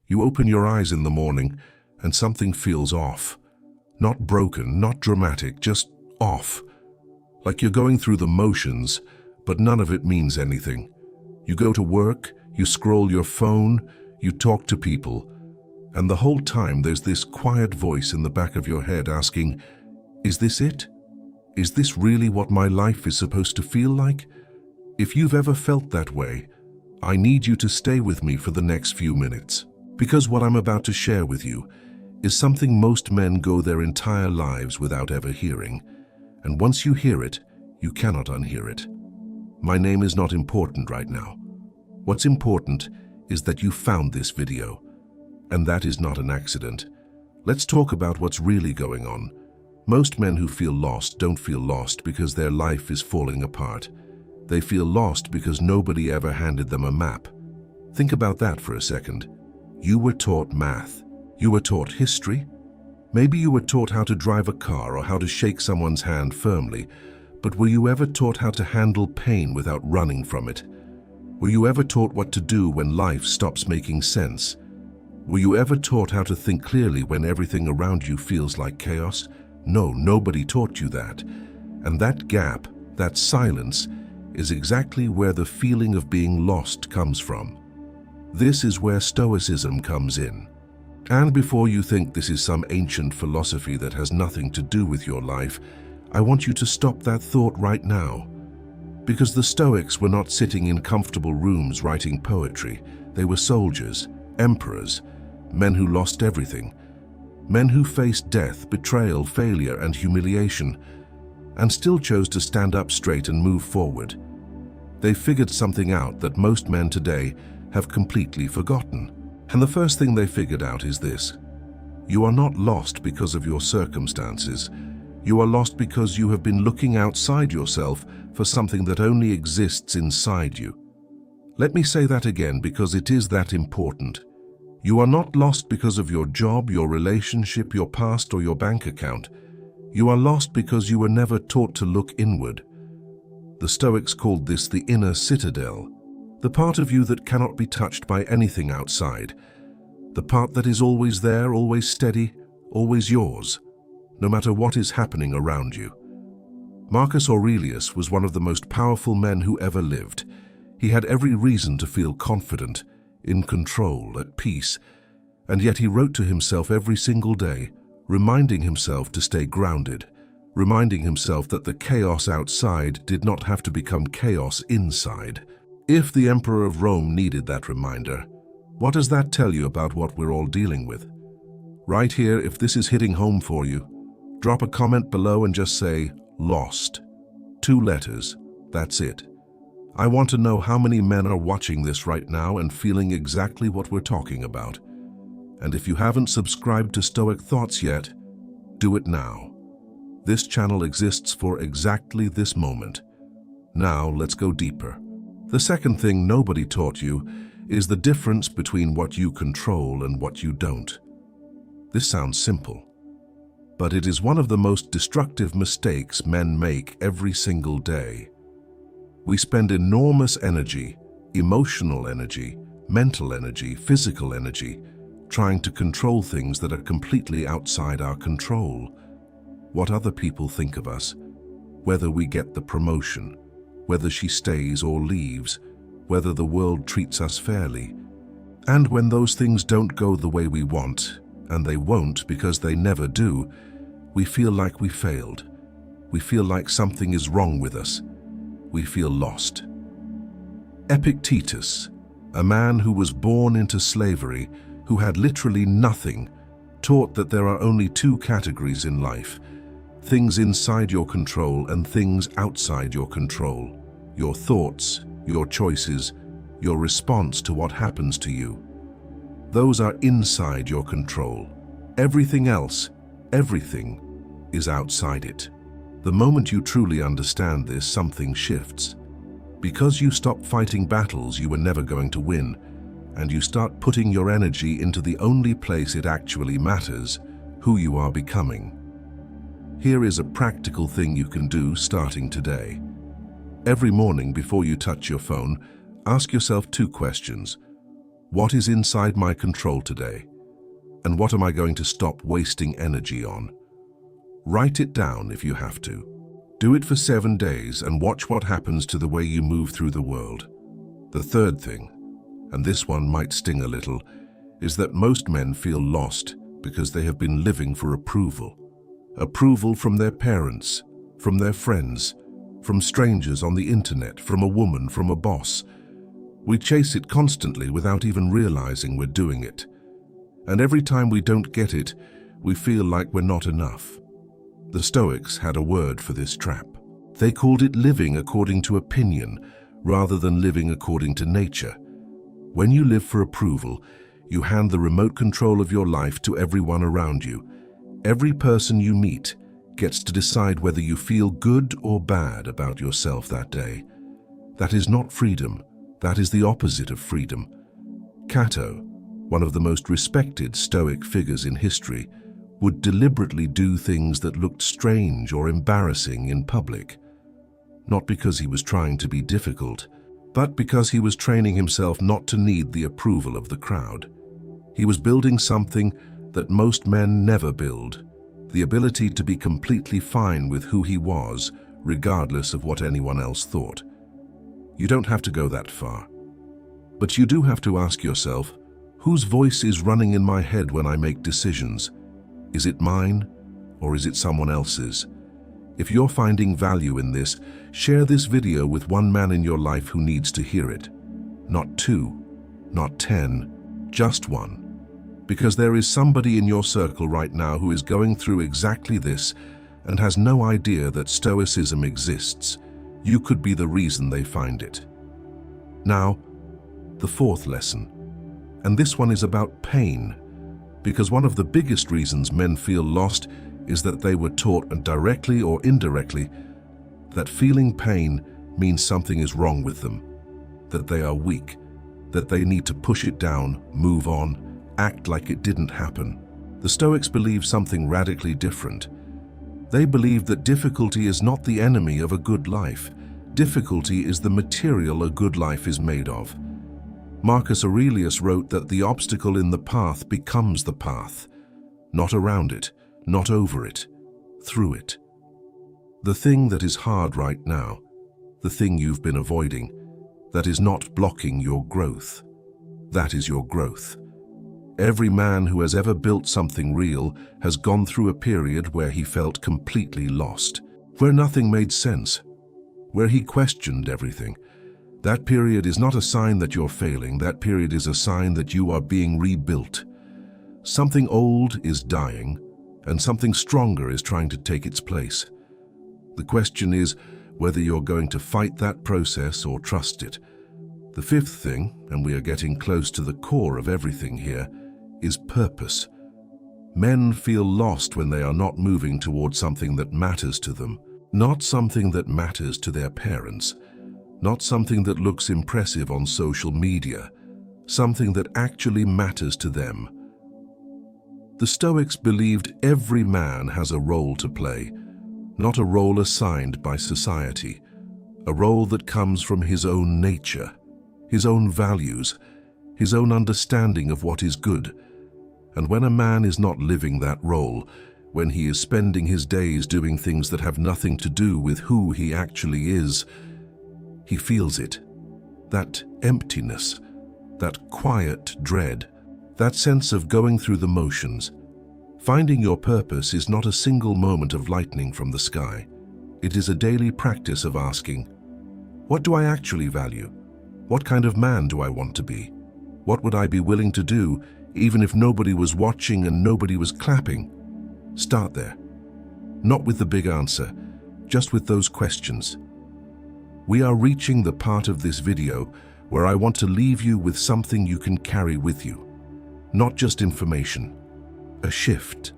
You open your eyes in the morning and something feels off. Not broken, not dramatic, just off. Like you're going through the motions, but none of it means anything. You go to work, you scroll your phone, you talk to people, and the whole time there's this quiet voice in the back of your head asking, is this it? Is this really what my life is supposed to feel like? If you've ever felt that way, I need you to stay with me for the next few minutes, because what I'm about to share with you is something most men go their entire lives without ever hearing, and once you hear it, you cannot unhear it. My name is not important right now. What's important is that you found this video, and that is not an accident. Let's talk about what's really going on. Most men who feel lost don't feel lost because their life is falling apart. They feel lost because nobody ever handed them a map. Think about that for a second. You were taught math. You were taught history. Maybe you were taught how to drive a car or how to shake someone's hand firmly, but were you ever taught how to handle pain without running from it? Were you ever taught what to do when life stops making sense? Were you ever taught how to think clearly when everything around you feels like chaos? No, nobody taught you that. And that gap, that silence, is exactly where the feeling of being lost comes from. This is where Stoicism comes in. And before you think this is some ancient philosophy that has nothing to do with your life, I want you to stop that thought right now. Because the Stoics were not sitting in comfortable rooms writing poetry. They were soldiers, emperors, men who lost everything. Men who faced death, betrayal, failure, and humiliation, and still chose to stand up straight and move forward. They figured something out that most men today have completely forgotten. And the first thing they figured out is this: you are not lost because of your circumstances. You are lost because you have been looking outside yourself for something that only exists inside you. Let me say that again because it is that important. You are not lost because of your job, your relationship, your past, or your bank account. You are lost because you were never taught to look inward. The Stoics called this the inner citadel, the part of you that cannot be touched by anything outside, the part that is always there, always steady, always yours, no matter what is happening around you. Marcus Aurelius was one of the most powerful men who ever lived. He had every reason to feel confident, in control, at peace, and yet he wrote to himself every single day, reminding himself to stay grounded, reminding himself that the chaos outside did not have to become chaos inside. If the Emperor of Rome needed that reminder, what does that tell you about what we're all dealing with? Right here, if this is hitting home for you, drop a comment below and just say, lost. 2 letters, that's it. I want to know how many men are watching this right now and feeling exactly what we're talking about. And if you haven't subscribed to Stoic Thoughts yet, do it now. This channel exists for exactly this moment. Now let's go deeper. The second thing nobody taught you is the difference between what you control and what you don't. This sounds simple, but it is one of the most destructive mistakes men make every single day. We spend enormous energy, emotional energy, mental energy, physical energy, trying to control things that are completely outside our control. What other people think of us, whether we get the promotion, whether she stays or leaves, whether the world treats us fairly. And when those things don't go the way we want, and they won't because they never do, we feel like we failed. We feel like something is wrong with us. We feel lost. Epictetus, a man who was born into slavery, who had literally nothing, taught that there are only 2 categories in life: things inside your control and things outside your control. Your thoughts, your choices, your response to what happens to you. Those are inside your control. Everything else, everything, is outside it. The moment you truly understand this, something shifts. Because you stop fighting battles you were never going to win, and you start putting your energy into the only place it actually matters, who you are becoming. Here is a practical thing you can do starting today. Every morning before you touch your phone, ask yourself 2 questions. What is inside my control today? And what am I going to stop wasting energy on? Write it down if you have to. Do it for 7 days and watch what happens to the way you move through the world. The third thing, and this one might sting a little, is that most men feel lost because they have been living for approval. Approval from their parents, from their friends, from strangers on the internet, from a woman, from a boss. We chase it constantly without even realizing we're doing it. And every time we don't get it, we feel like we're not enough. The Stoics had a word for this trap. They called it living according to opinion rather than living according to nature. When you live for approval, you hand the remote control of your life to everyone around you. Every person you meet gets to decide whether you feel good or bad about yourself that day. That is not freedom. That is the opposite of freedom. Cato, one of the most respected Stoic figures in history, would deliberately do things that looked strange or embarrassing in public. Not because he was trying to be difficult, but because he was training himself not to need the approval of the crowd. He was building something that most men never build, the ability to be completely fine with who he was, regardless of what anyone else thought. You don't have to go that far. But you do have to ask yourself, whose voice is running in my head when I make decisions? Is it mine, or is it someone else's? If you're finding value in this, share this video with one man in your life who needs to hear it. Not 2, not 10, just one. Because there is somebody in your circle right now who is going through exactly this and has no idea that Stoicism exists. You could be the reason they find it. Now, the fourth lesson. And this one is about pain. Because one of the biggest reasons men feel lost is that they were taught directly or indirectly that feeling pain means something is wrong with them, that they are weak, that they need to push it down, move on, act like it didn't happen. The Stoics believe something radically different. They believe that difficulty is not the enemy of a good life. Difficulty is the material a good life is made of. Marcus Aurelius wrote that the obstacle in the path becomes the path, not around it, not over it, through it. The thing that is hard right now, the thing you've been avoiding, that is not blocking your growth, that is your growth. Every man who has ever built something real has gone through a period where he felt completely lost, where nothing made sense, where he questioned everything. That period is not a sign that you're failing. That period is a sign that you are being rebuilt. Something old is dying, and something stronger is trying to take its place. The question is whether you're going to fight that process or trust it. The fifth thing, and we are getting close to the core of everything here, is purpose. Men feel lost when they are not moving towards something that matters to them, not something that matters to their parents, not something that looks impressive on social media, something that actually matters to them. The Stoics believed every man has a role to play, not a role assigned by society, a role that comes from his own nature, his own values, his own understanding of what is good. And when a man is not living that role, when he is spending his days doing things that have nothing to do with who he actually is, he feels it. That emptiness, that quiet dread, that sense of going through the motions. Finding your purpose is not a single moment of lightning from the sky. It is a daily practice of asking, what do I actually value? What kind of man do I want to be? What would I be willing to do even if nobody was watching and nobody was clapping? Start there. Not with the big answer, just with those questions. We are reaching the part of this video where I want to leave you with something you can carry with you. Not just information, a shift.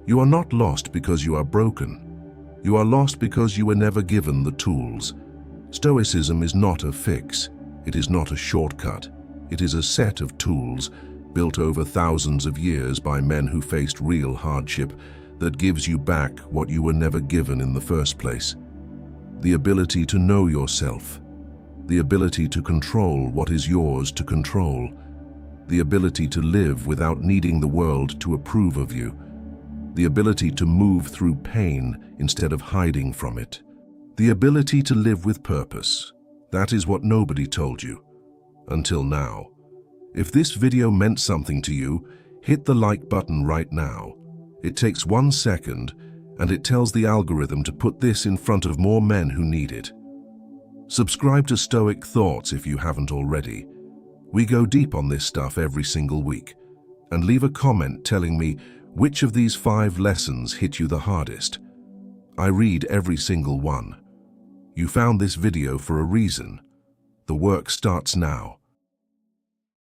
You are not lost because you are broken. You are lost because you were never given the tools. Stoicism is not a fix. It is not a shortcut. It is a set of tools built over thousands of years by men who faced real hardship that gives you back what you were never given in the first place. The ability to know yourself, the ability to control what is yours to control, the ability to live without needing the world to approve of you, the ability to move through pain instead of hiding from it, the ability to live with purpose. That is what nobody told you. Until now. If this video meant something to you, hit the like button right now. It takes 1 second, and it tells the algorithm to put this in front of more men who need it. Subscribe to Stoic Thoughts if you haven't already. We go deep on this stuff every single week. And leave a comment telling me which of these 5 lessons hit you the hardest. I read every single one. You found this video for a reason. The work starts now.